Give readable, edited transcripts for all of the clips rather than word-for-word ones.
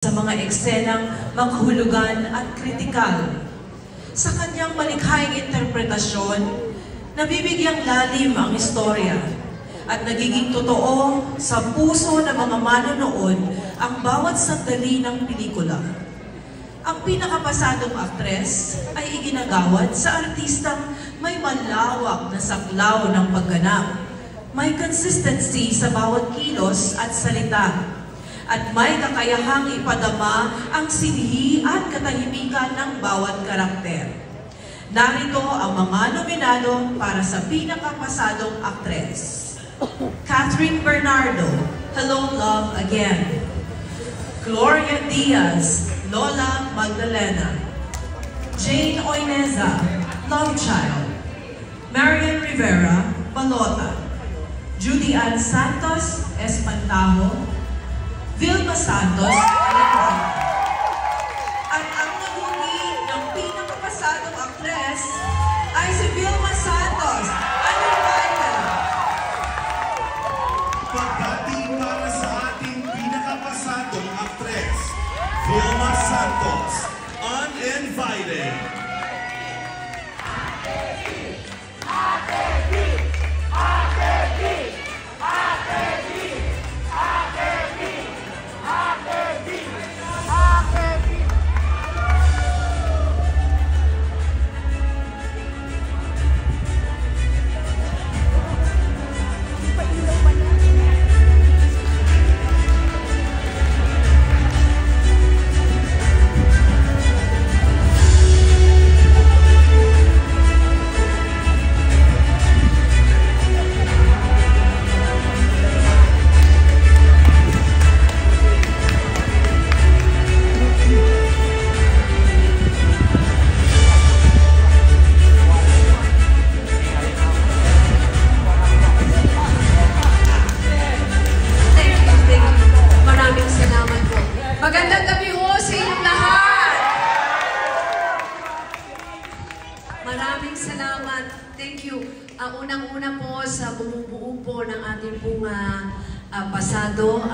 sa mga eksenang makahulugan at kritikal. Sa kanyang malikhaing interpretasyon, nabibigyang lalim ang istorya at nagiging totoo sa puso ng mga manonood ang bawat sandali ng pelikula. Ang pinakapasadong aktres ay iginagawad sa artistang may malawak na saklaw ng pagganap, may consistency sa bawat kilos at salita, at may kakayahang ipadama ang sinhi at katahimikan ng bawat karakter. Narito ang mga nominado para sa pinakapasadong aktres. Catherine Bernardo, Hello Love Again. Gloria Diaz, Lola Magdalena. Jane Oineza, Love Child. Marian Rivera, Balota. Judy Ann Santos, Espantajo. Vilma Santos, at ang nahuli ng pinakapasadong aktres ay si Vilma Santos. Uninvited. Pagbati para sa ating pinakapasadong aktres, Vilma Santos, Uninvited. Magandang gabi ho sa inyong lahat. Maraming salamat. Thank you. Unang-una po sa bumubuo po ng ating pong pasado.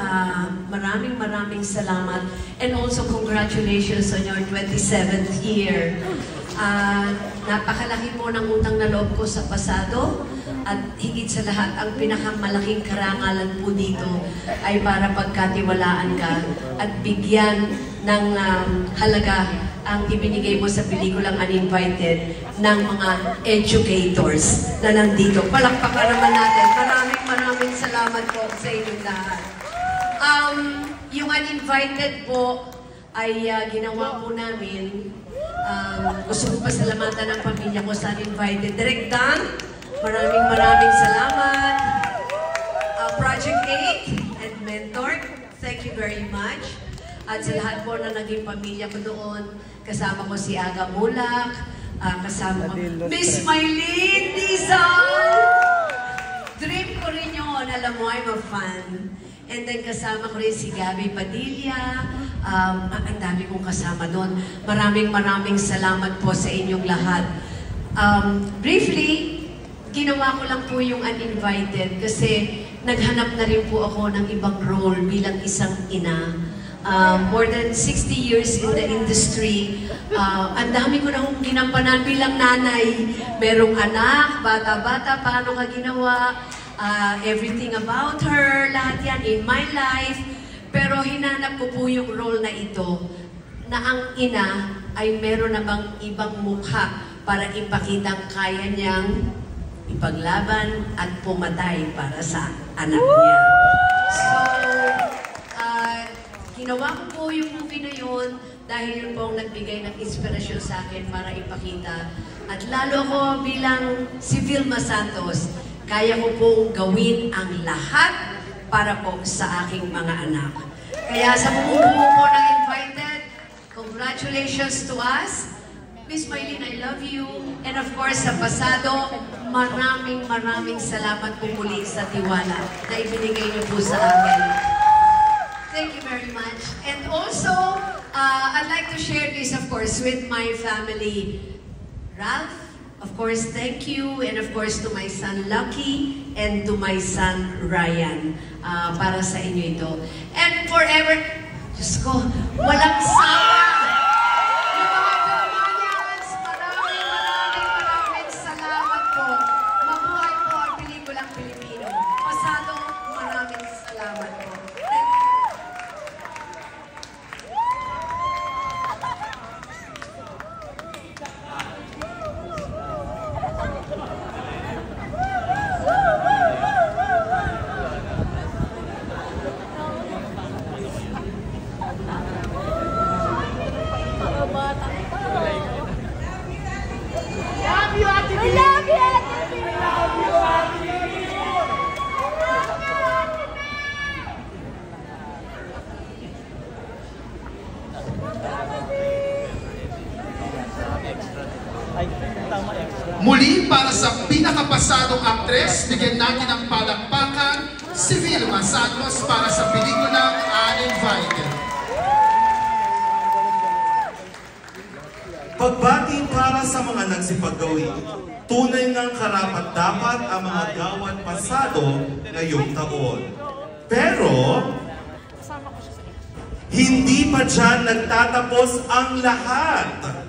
Maraming salamat. And also congratulations on your 27th year. Napakalaki po ng utang na loob ko sa pasado. At higit sa lahat, ang pinakamalaking karangalan po dito ay para pagkatiwalaan ka at bigyan ng halaga ang ibinigay mo sa pelikulang Uninvited ng mga educators na nandito. Palakpakan naman natin. Maraming salamat po sa inyong lahat. Yung Uninvited po ay ginawa po namin. Gusto ko pasalamatan ng pamilya ko sa Uninvited. Direk Dan, maraming salamat. Project 8 and Mentor, thank you very much. At sa lahat po na naging pamilya ko doon, kasama ko si Aga Mulak, kasama ko Miss Maylene Dizal. Dream ko rin yun, alam mo, I'm a fan. And then kasama ko rin si Gabby Padilla. Ang dami kong kasama doon. Maraming salamat po sa inyong lahat. Briefly, ginawa ko lang po yung Uninvited kasi naghanap na rin po ako ng ibang role bilang isang ina. More than 60 years in the industry. Ang dami ko na kong ginampanan bilang nanay. Merong anak, bata-bata, paano ka ginawa, everything about her, lahat yan in my life. Pero hinanap ko po yung role na ito, na ang ina ay meron na bang ibang mukha para ipakitang kaya niyang ipaglaban at pumatay para sa anak niya. So, ginawa ko po yung movie na yun dahil yun po ang nagbigay ng inspirasyon sa akin para ipakita. At lalo ko bilang si Vilma Santos, kaya ko pong gawin ang lahat para po sa aking mga anak. Kaya sa bumubuo po ng Invited, congratulations to us. Miss Maylene, I love you. And of course, sa pasado, maraming salamat po muli sa tiwala na ibinigay niyo po sa akin. Thank you very much. And also, I'd like to share this, of course, with my family. Ralph, of course, thank you. And of course, to my son, Lucky, and to my son, Ryan, para sa inyo ito. And forever, Diyos ko, walang sawa! Yung mga Filmanians, maraming salamat po. Mabuhay po ang pelikulang Pilipino. Pasado, maraming salamat po. Muli, para sa pinakapasadong aktres, bigyan natin ng palakpakan si Vilma Santos para sa pelikulang Uninvited. Pagbati para sa mga nagsipaggawi, tunay ngang karapat-dapat ang mga gawad pasado ngayong taon. Pero, hindi pa dyan nagtatapos ang lahat.